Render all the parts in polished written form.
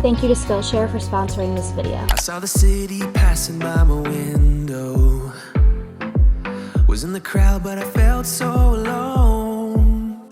Thank you to Skillshare for sponsoring this video. I saw the city passing by my window. Was in the crowd, but I felt so alone.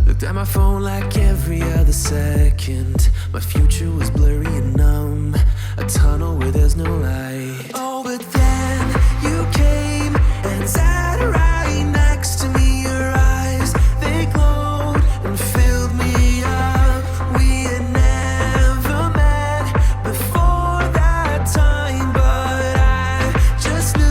Looked at my phone like every other second. My future was blurry and numb, a tunnel where there's no light. Oh, but then you came and sat right next to me. Your eyes, they glowed and filled me up. We had never met before that time, but I just knew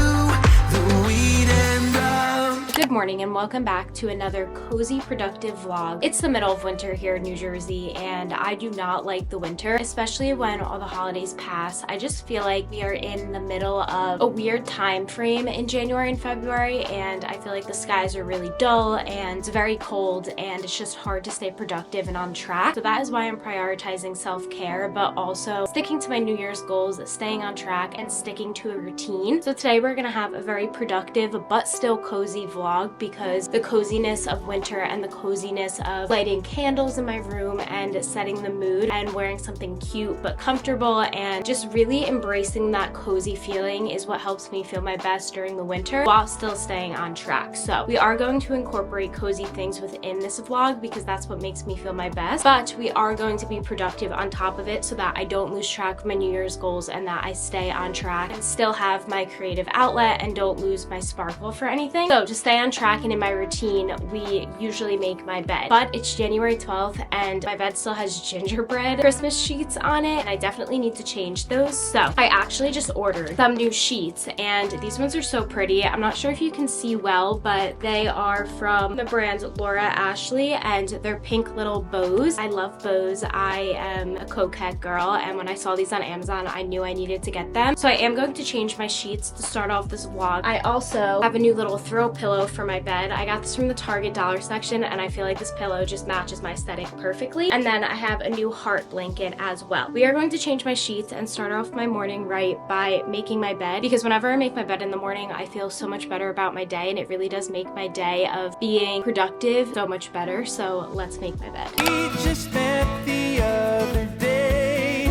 that we'd end up. Good morning and welcome back to another cozy, productive vlog. It's the middle of winter here in New Jersey and I do not like the winter, especially when all the holidays pass. I just feel like we are in the middle of a weird time frame in January and February, and I feel like the skies are really dull and it's very cold and it's just hard to stay productive and on track. So that is why I'm prioritizing self-care, but also sticking to my New Year's goals, staying on track and sticking to a routine. So today we're gonna have a very productive but still cozy vlog, because the coziness of winter and the coziness of lighting candles in my room and setting the mood and wearing something cute but comfortable and just really embracing that cozy feeling is what helps me feel my best during the winter while still staying on track. So we are going to incorporate cozy things within this vlog because that's what makes me feel my best, but we are going to be productive on top of it so that I don't lose track of my New Year's goals and that I stay on track and still have my creative outlet and don't lose my sparkle for anything. So to stay on track and in my routine, we usually make my bed, but it's January 12th and my bed still has gingerbread Christmas sheets on it and I definitely need to change those. So I actually just ordered some new sheets and these ones are so pretty. I'm not sure if you can see well, but they are from the brand Laura Ashley and they're pink little bows. I love bows. I am a coquette girl, and when I saw these on Amazon, I knew I needed to get them. So I am going to change my sheets to start off this vlog. I also have a new little throw pillow for my bed. I got this from the Target dollar section and I feel like this pillow just matches my aesthetic perfectly. And then I have a new heart blanket as well. We are going to change my sheets and start off my morning right by making my bed, because whenever I make my bed in the morning, I feel so much better about my day and it really does make my day of being productive so much better. So let's make my bed. We just met the other day.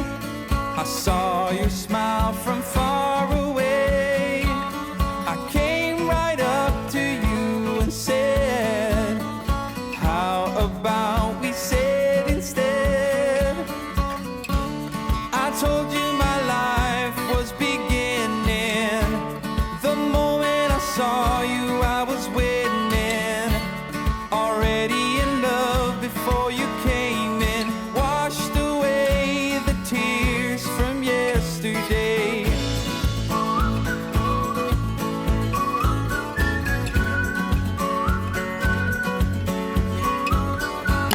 I saw your smile from far away. I came right up to you and said, how about we sit instead? I told you my life was beginning. The moment I saw you, I was winning. Already in love before you came in. Washed away the tears from yesterday.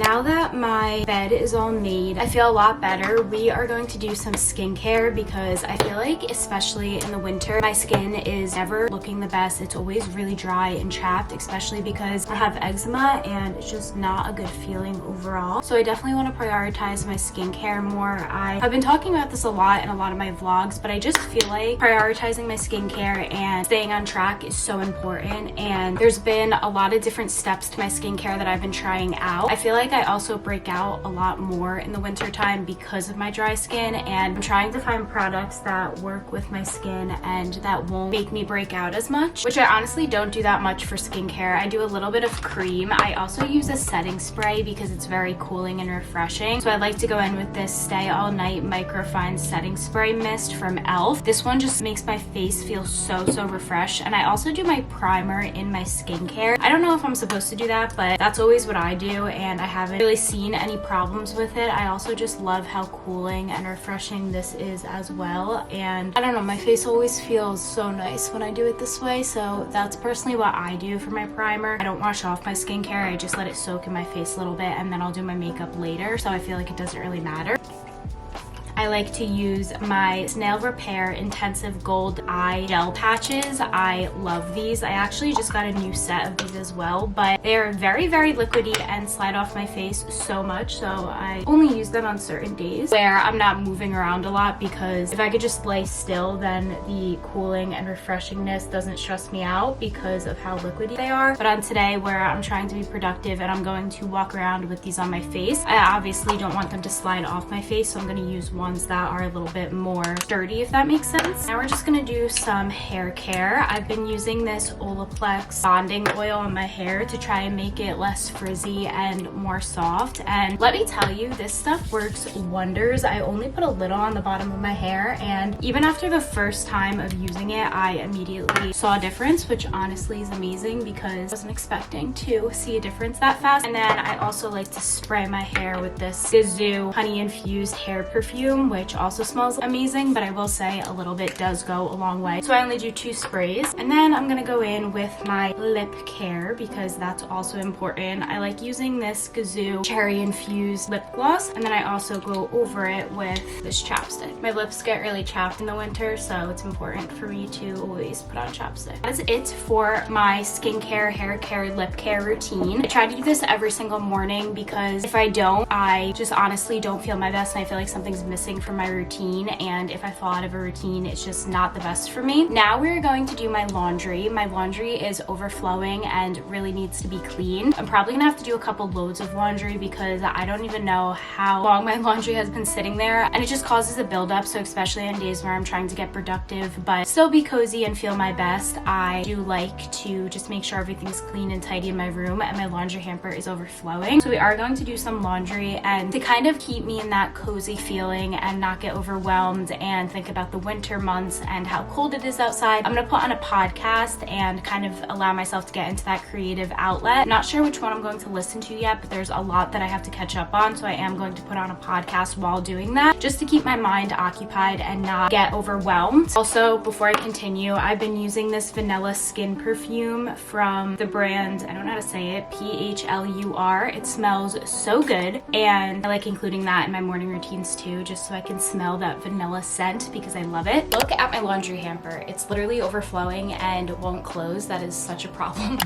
Now that my bed is all made, I feel a lot better. We are going to do some skincare because I feel like, especially in the winter, my skin is never looking the best. It's always really dry and chapped, especially because I have eczema and it's just not a good feeling overall. So I definitely want to prioritize my skincare more. I've been talking about this a lot in a lot of my vlogs, but I just feel like prioritizing my skincare and staying on track is so important. And there's been a lot of different steps to my skincare that I've been trying out. I feel like I also break out a lot more in the winter time because of my dry skin, and I'm trying to find products that work with my skin and that won't make me break out as much, which I honestly don't do that much for skincare. I do a little bit of cream. I also use a setting spray because it's very cooling and refreshing. So I like to go in with this Stay All Night Microfine Setting Spray Mist from e.l.f. This one just makes my face feel so refreshed. And I also do my primer in my skincare. I don't know if I'm supposed to do that, but that's always what I do and I haven't really seen any problems with it. I also just love how cooling and refreshing this is as well, and I don't know, my face always feels so nice when I do it this way. So that's personally what I do for my primer. I don't wash off my skincare, I just let it soak in my face a little bit and then I'll do my makeup later, so I feel like it doesn't really matter. I like to use my Snail Repair Intensive Gold Eye Gel Patches. I love these. I actually just got a new set of these as well, but they're very, very liquidy and slide off my face so much, so I only use them on certain days where I'm not moving around a lot, because if I could just lay still, then the cooling and refreshingness doesn't stress me out because of how liquidy they are. But on today, where I'm trying to be productive and I'm going to walk around with these on my face, I obviously don't want them to slide off my face, so I'm going to use ones that are a little bit more sturdy, if that makes sense. Now we're just going to do some hair care. I've been using this Olaplex bonding oil on my hair to try and make it less frizzy and more soft, and let me tell you, this stuff works wonders. I only put a little on the bottom of my hair, and even after the first time of using it, I immediately saw a difference, which honestly is amazing because I wasn't expecting to see a difference that fast. And then I also like to spray my hair with this Gazoo honey infused hair perfume, which also smells amazing, but I will say a little bit does go a long way, so I only do 2 sprays. And then I'm gonna go in with my lip care because that's also important. I like using this Gazoo cherry infused lip gloss, and then I also go over it with this chapstick. My lips get really chapped in the winter, so it's important for me to always put on chapstick. That's it for my skincare, hair care, lip care routine. I try to do this every single morning because if I don't, I just honestly don't feel my best, and I feel like something's missing from my routine, and if I fall out of a routine, it's just not the best for me. Now we're going to do my laundry. My laundry is overflowing and really needs to be clean. I'm probably gonna have to do a couple loads of laundry because I don't even know how long my laundry has been sitting there, and it just causes a buildup. So especially on days where I'm trying to get productive but still be cozy and feel my best, I do like to just make sure everything's clean and tidy in my room, and my laundry hamper is overflowing. So we are going to do some laundry, and to kind of keep me in that cozy feeling and not get overwhelmed and think about the winter months and how cold it is outside, I'm gonna put on a podcast and kind of allow myself to get into that creative outlet. I'm not sure which one I'm going to listen to yet, but there's a lot that I have to catch up on, so I am going to put on a podcast while doing that, just to keep my mind occupied and not get overwhelmed. Also, before I continue, I've been using this vanilla skin perfume from the brand, I don't know how to say it, PHLUR. It smells so good, and I like including that in my morning routines too, just so I can smell that vanilla scent because I love it. Look at my laundry hamper. It's literally overflowing and won't close. That is such a problem.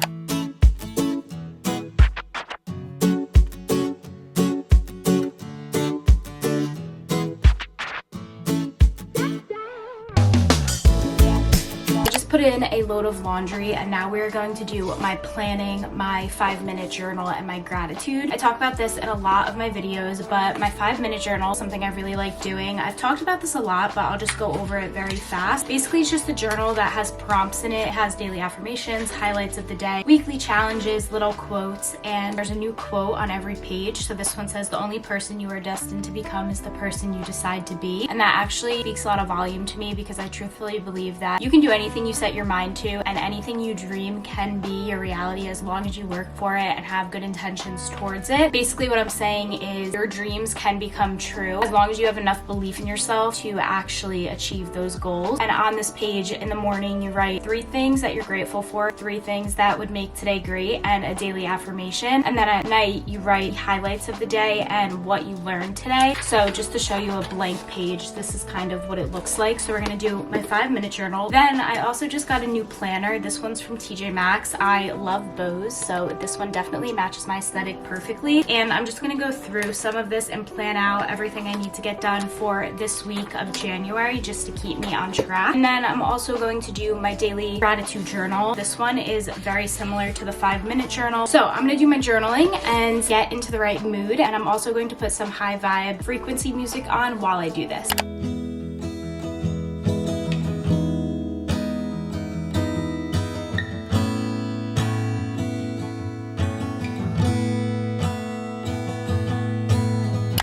Put in a load of laundry, and now we're going to do my planning, my 5-minute journal, and my gratitude. I talk about this in a lot of my videos, but my 5-minute journal is something I really like doing. I've talked about this a lot, but I'll just go over it very fast. Basically, it's just a journal that has prompts in it. It has daily affirmations, highlights of the day, weekly challenges, little quotes, and there's a new quote on every page. So this one says, "The only person you are destined to become is the person you decide to be." And that actually speaks a lot of volume to me because I truthfully believe that you can do anything you set your mind to, and anything you dream can be your reality as long as you work for it and have good intentions towards it. Basically, what I'm saying is your dreams can become true as long as you have enough belief in yourself to actually achieve those goals. And on this page, in the morning, you write 3 things that you're grateful for, 3 things that would make today great, and a daily affirmation. And then at night, you write highlights of the day and what you learned today. So just to show you a blank page, this is kind of what it looks like. So we're gonna do my 5-minute journal. Then I also just got a new planner. This one's from TJ Maxx. I love bows, so this one definitely matches my aesthetic perfectly. And I'm just gonna go through some of this and plan out everything I need to get done for this week of January just to keep me on track. And then I'm also going to do my daily gratitude journal. This one is very similar to the 5-minute journal. So I'm gonna do my journaling and get into the right mood. And I'm also going to put some high vibe frequency music on while I do this.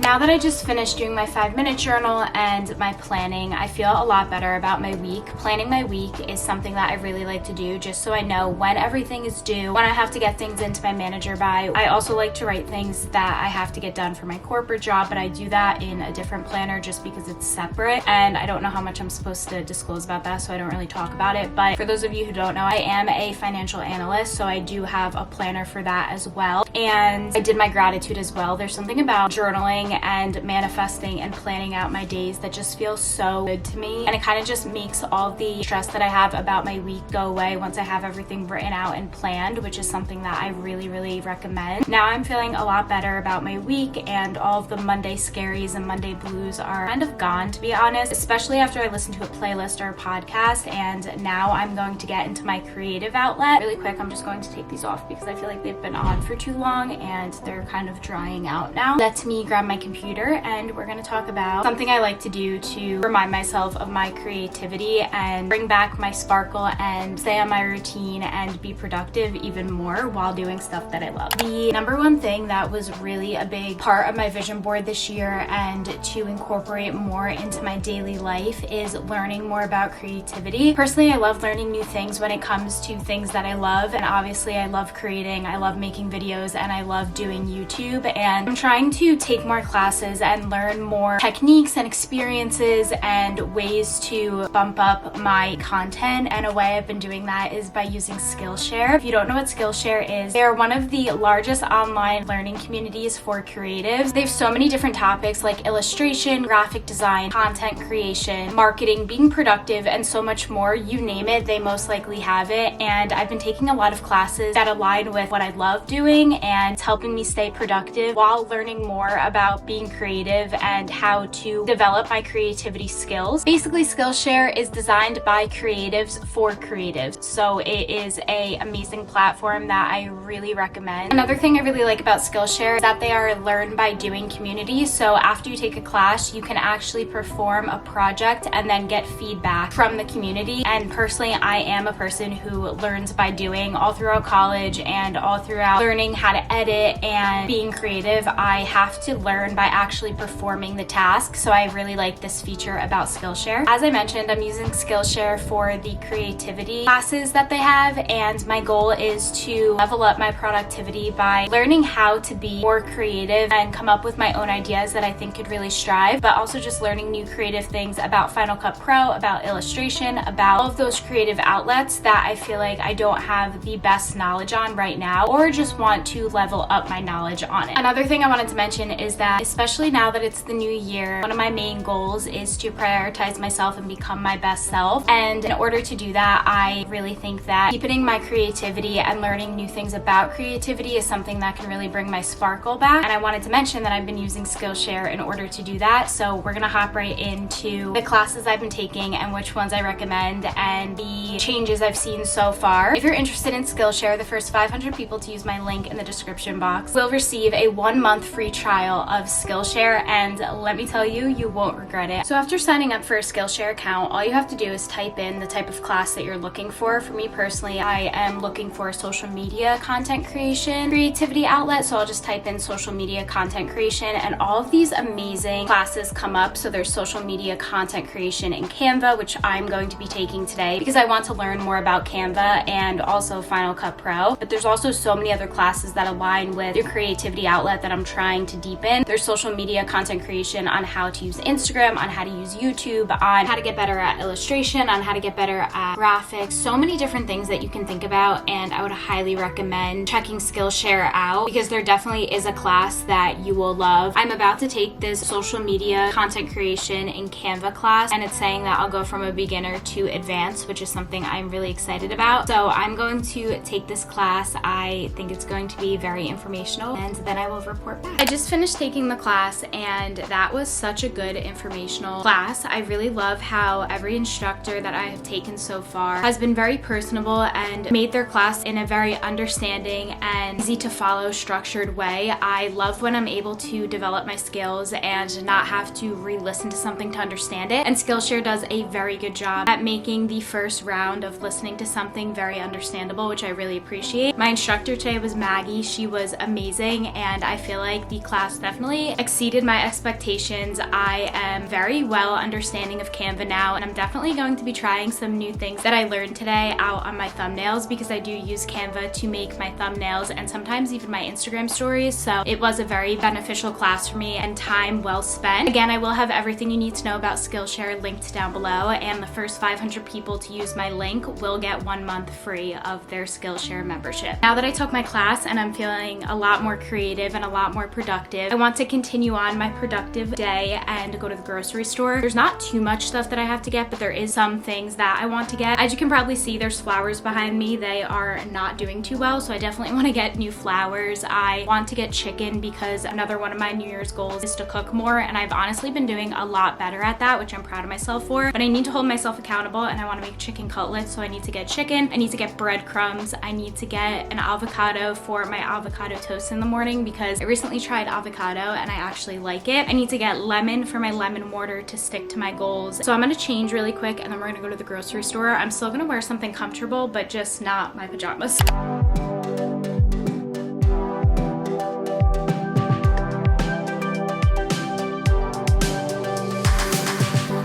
Now that I just finished doing my 5-minute journal and my planning, I feel a lot better about my week. Planning my week is something that I really like to do just so I know when everything is due, when I have to get things into my manager by. I also like to write things that I have to get done for my corporate job, but I do that in a different planner just because it's separate, and I don't know how much I'm supposed to disclose about that, so I don't really talk about it. But for those of you who don't know, I am a financial analyst, so I do have a planner for that as well. and I did my gratitude as well. There's something about journaling and manifesting and planning out my days that just feels so good to me, and it kind of just makes all the stress that I have about my week go away once I have everything written out and planned, which is something that I really recommend. Now I'm feeling a lot better about my week, and all of the Monday scaries and Monday blues are kind of gone, to be honest, especially after I listened to a playlist or a podcast. And now I'm going to get into my creative outlet. Really quick, I'm just going to take these off because I feel like they've been on for too long and they're kind of drying out now. Let me grab my computer and we're going to talk about something I like to do to remind myself of my creativity and bring back my sparkle and stay on my routine and be productive even more while doing stuff that I love. The number one thing that was really a big part of my vision board this year and to incorporate more into my daily life is learning more about creativity. Personally, I love learning new things when it comes to things that I love, and obviously I love creating, I love making videos, and I love doing YouTube, and I'm trying to take more classes and learn more techniques and experiences and ways to bump up my content, and a way I've been doing that is by using Skillshare. If you don't know what Skillshare is, they are one of the largest online learning communities for creatives. They have so many different topics like illustration, graphic design, content creation, marketing, being productive, and so much more. You name it, they most likely have it, and I've been taking a lot of classes that align with what I love doing, and it's helping me stay productive while learning more about being creative and how to develop my creativity skills. Basically, Skillshare is designed by creatives for creatives, so it is an amazing platform that I really recommend. Another thing I really like about Skillshare is that they are a learn by doing community, so after you take a class, you can actually perform a project and then get feedback from the community. And personally, I am a person who learns by doing. All throughout college and all throughout learning how to edit and being creative, I have to learn by actually performing the task, so I really like this feature about Skillshare. As I mentioned, I'm using Skillshare for the creativity classes that they have, and my goal is to level up my productivity by learning how to be more creative and come up with my own ideas that I think could really strive, but also just learning new creative things about Final Cut Pro, about illustration, about all of those creative outlets that I feel like I don't have the best knowledge on right now, or just want to level up my knowledge on it. Another thing I wanted to mention is that, especially now that it's the new year, one of my main goals is to prioritize myself and become my best self. And in order to do that, I really think that deepening my creativity and learning new things about creativity is something that can really bring my sparkle back. And I wanted to mention that I've been using Skillshare in order to do that. So we're gonna hop right into the classes I've been taking and which ones I recommend and the changes I've seen so far. If you're interested in Skillshare, the first 500 people to use my link in the description box will receive a 1-month free trial of Skillshare, and let me tell you, you won't regret it. So after signing up for a Skillshare account, all you have to do is type in the type of class that you're looking for. For me personally, I am looking for a social media content creation creativity outlet, so I'll just type in social media content creation, and all of these amazing classes come up. So there's social media content creation in Canva, which I'm going to be taking today because I want to learn more about Canva and also Final Cut Pro. But there's also so many other classes that align with your creativity outlet that I'm trying to deepen. There's social media content creation on how to use Instagram, on how to use YouTube, on how to get better at illustration, on how to get better at graphics. So many different things that you can think about, and I would highly recommend checking Skillshare out because there definitely is a class that you will love. I'm about to take this social media content creation in Canva class, and it's saying that I'll go from a beginner to advanced, which is something I'm really excited about. So I'm going to take this class. I think it's going to be very informational, and then I will report back. I just finished taking the class, and that was such a good informational class. I really love how every instructor that I have taken so far has been very personable and made their class in a very understanding and easy to follow structured way. I love when I'm able to develop my skills and not have to re-listen to something to understand it, and Skillshare does a very good job at making the first round of listening to something very understandable, which I really appreciate. My instructor today was Maggie. She was amazing, and I feel like the class definitely exceeded my expectations. I am very well understanding of Canva now, and I'm definitely going to be trying some new things that I learned today out on my thumbnails because I do use Canva to make my thumbnails and sometimes even my Instagram stories. So it was a very beneficial class for me and time well spent. Again, I will have everything you need to know about Skillshare linked down below, and the first 500 people to use my link will get 1 month free of their Skillshare membership. Now that I took my class and I'm feeling a lot more creative and a lot more productive. I want to continue on my productive day and go to the grocery store. There's not too much stuff that I have to get, but there is some things that I want to get. As you can probably see, there's flowers behind me. They are not doing too well, so I definitely want to get new flowers. I want to get chicken because another one of my New Year's goals is to cook more, and I've honestly been doing a lot better at that, which I'm proud of myself for, but I need to hold myself accountable, and I want to make chicken cutlets, so I need to get chicken, I need to get breadcrumbs, I need to get an avocado for my avocado toast in the morning because I recently tried avocado and I actually like it. I need to get lemon for my lemon water to stick to my goals. So I'm gonna change really quick and then we're gonna go to the grocery store. I'm still gonna wear something comfortable, but just not my pajamas.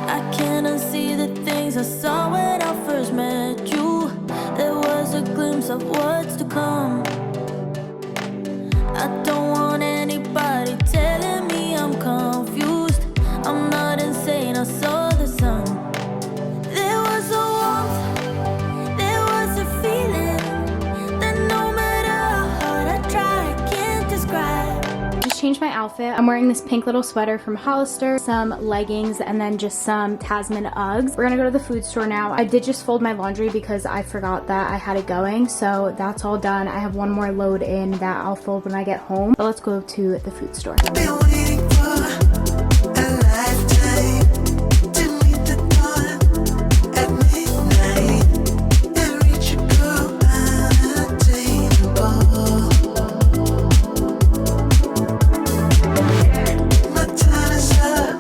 I can't unsee the things I saw when I first met you. There was a glimpse of what's to come. I don't want anybody telling me I'm confused. I'm not insane, I saw the sun. There was a warmth, there was a feeling that no matter how hard I try, I can't describe. Just changed my outfit. I'm wearing this pink little sweater from Hollister, some leggings, and then just some Tasman Uggs. We're gonna go to the food store now. I did just fold my laundry because I forgot that I had it going, so that's all done. I have one more load in that I'll fold when I get home, but let's go to the food store. Been waiting for a lifetime to meet the dawn at midnight and reach a goal unattainable. My time is up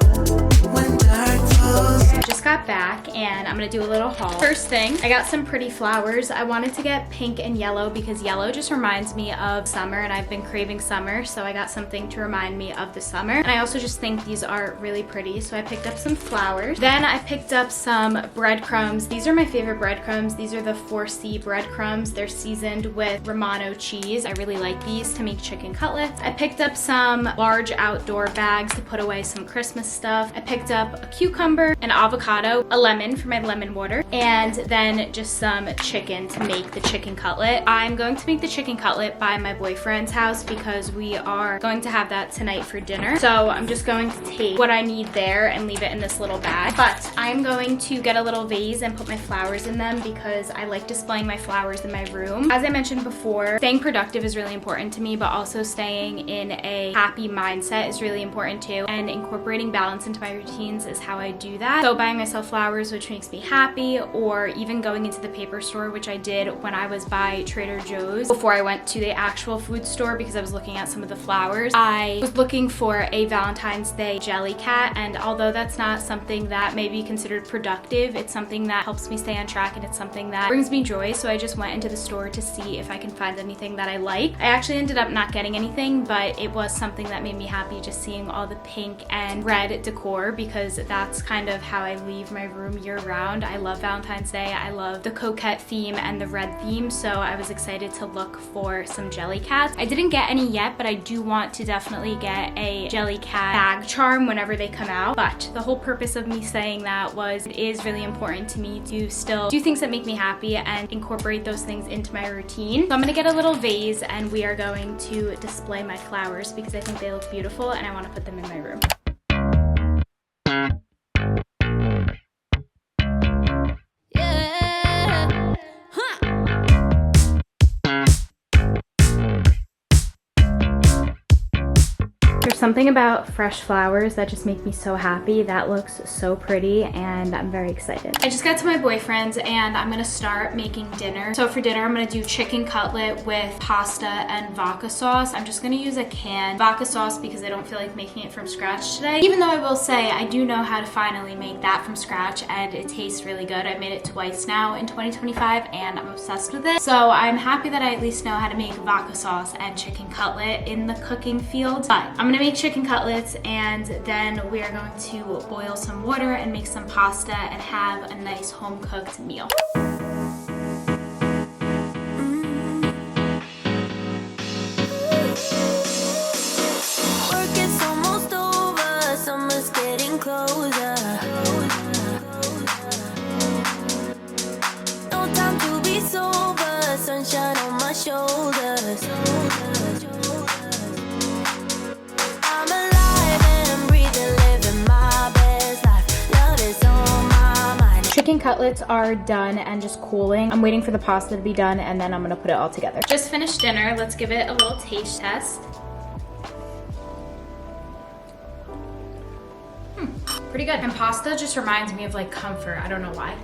when dark falls. Just got back and I'm gonna do a little haul. First thing, I got some pretty flowers. I wanted to get pink and yellow because yellow just reminds me of summer and I've been craving summer, so I got something to remind me of the summer. And I also just think these are really pretty, so I picked up some flowers. Then I picked up some breadcrumbs. These are my favorite breadcrumbs. These are the 4C breadcrumbs. They're seasoned with Romano cheese. I really like these to make chicken cutlets. I picked up some large outdoor bags to put away some Christmas stuff. I picked up a cucumber, an avocado, a lemon for my lemon water, and then just some chicken to make the chicken cutlet. I'm going to make the chicken cutlet by my boyfriend's house because we are going to have that tonight for dinner. So I'm just going to take what I need there and leave it in this little bag. But I'm going to get a little vase and put my flowers in them because I like displaying my flowers in my room. As I mentioned before, staying productive is really important to me, but also staying in a happy mindset is really important too. And incorporating balance into my routines is how I do that. So buying myself flowers, which makes me happy, or even going into the paper store, which I did when I was by Trader Joe's before I went to the actual food store because I was looking at some of the flowers. I was looking for a Valentine's Day jelly cat, and although that's not something that may be considered productive, it's something that helps me stay on track and it's something that brings me joy. So I just went into the store to see if I can find anything that I like. I actually ended up not getting anything, but it was something that made me happy just seeing all the pink and red decor because that's kind of how I leave my room year round. I love Valentine's Day. I love the coquette theme and the red theme, so I was excited to look for some jelly cats. I didn't get any yet, but I do want to definitely get a jelly cat bag charm whenever they come out. But the whole purpose of me saying that was it is really important to me to still do things that make me happy and incorporate those things into my routine. So I'm gonna get a little vase and we are going to display my flowers because I think they look beautiful and I want to put them in my room. There's something about fresh flowers that just make me so happy. That looks so pretty and I'm very excited. I just got to my boyfriend's and I'm gonna start making dinner. So for dinner, I'm gonna do chicken cutlet with pasta and vodka sauce. I'm just gonna use a canned vodka sauce because I don't feel like making it from scratch today. Even though I will say I do know how to finally make that from scratch and it tastes really good. I made it twice now in 2025 and I'm obsessed with it. So I'm happy that I at least know how to make vodka sauce and chicken cutlet in the cooking field. But I'm gonna make chicken cutlets and then we are going to boil some water and make some pasta and have a nice home cooked meal. Work is almost over, summer's getting closer. No time to be sober, sunshine on my shoulders. chicken cutlets are done and just cooling. I'm waiting for the pasta to be done and then I'm gonna put it all together. Just finished dinner. Let's give it a little taste test. Pretty good. And pasta just reminds me of like comfort. I don't know why.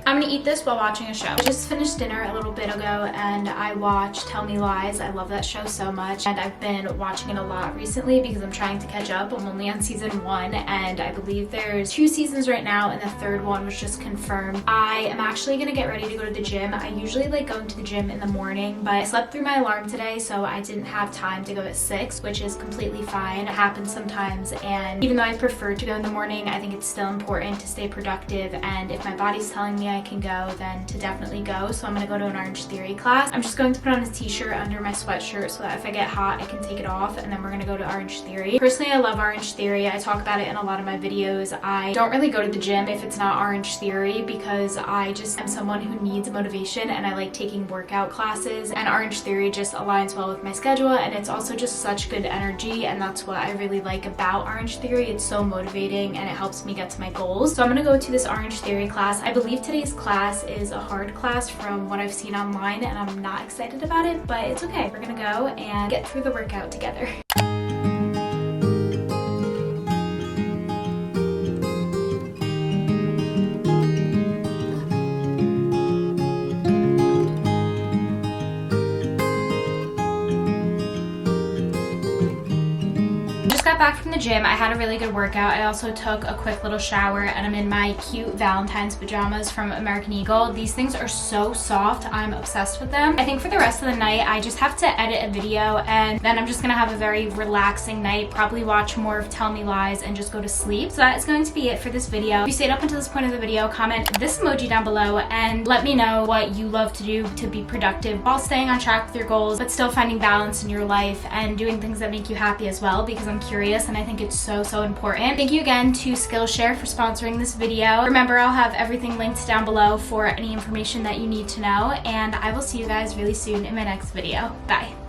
I'm gonna eat this while watching a show. I just finished dinner a little bit ago and I watched Tell Me Lies. I love that show so much and I've been watching it a lot recently because I'm trying to catch up. I'm only on season 1 and I believe there's 2 seasons right now and the 3rd one was just confirmed. I am actually gonna get ready to go to the gym. I usually like going to the gym in the morning, but I slept through my alarm today so I didn't have time to go at 6, which is completely fine. It happens sometimes, and even though I prefer to go in the morning, I think it's still important to stay productive, and if my body's telling me I can go, then to definitely go. So I'm gonna go to an Orange Theory class. I'm just going to put on a t-shirt under my sweatshirt so that if I get hot I can take it off, and then we're gonna go to Orange Theory. Personally, I love Orange Theory. I talk about it in a lot of my videos. I don't really go to the gym if it's not Orange Theory because I just am someone who needs motivation and I like taking workout classes, and Orange Theory just aligns well with my schedule, and it's also just such good energy, and that's what I really like about Orange Theory. It's so motivating and it helps me get to my goals. So I'm gonna go to this Orange Theory class. I believe today's class is a hard class from what I've seen online and I'm not excited about it, but it's okay. We're gonna go and get through the workout together. Got back from the gym. I had a really good workout. I also took a quick little shower and I'm in my cute Valentine's pajamas from American Eagle. These things are so soft. I'm obsessed with them. I think for the rest of the night I just have to edit a video and then I'm just gonna have a very relaxing night, probably watch more of Tell Me Lies and just go to sleep. So that is going to be it for this video. If you stayed up until this point of the video, comment this emoji down below and let me know what you love to do to be productive while staying on track with your goals but still finding balance in your life and doing things that make you happy as well, because I'm curious and I think it's so important. Thank you again to Skillshare for sponsoring this video. Remember, I'll have everything linked down below for any information that you need to know, and I will see you guys really soon in my next video. Bye.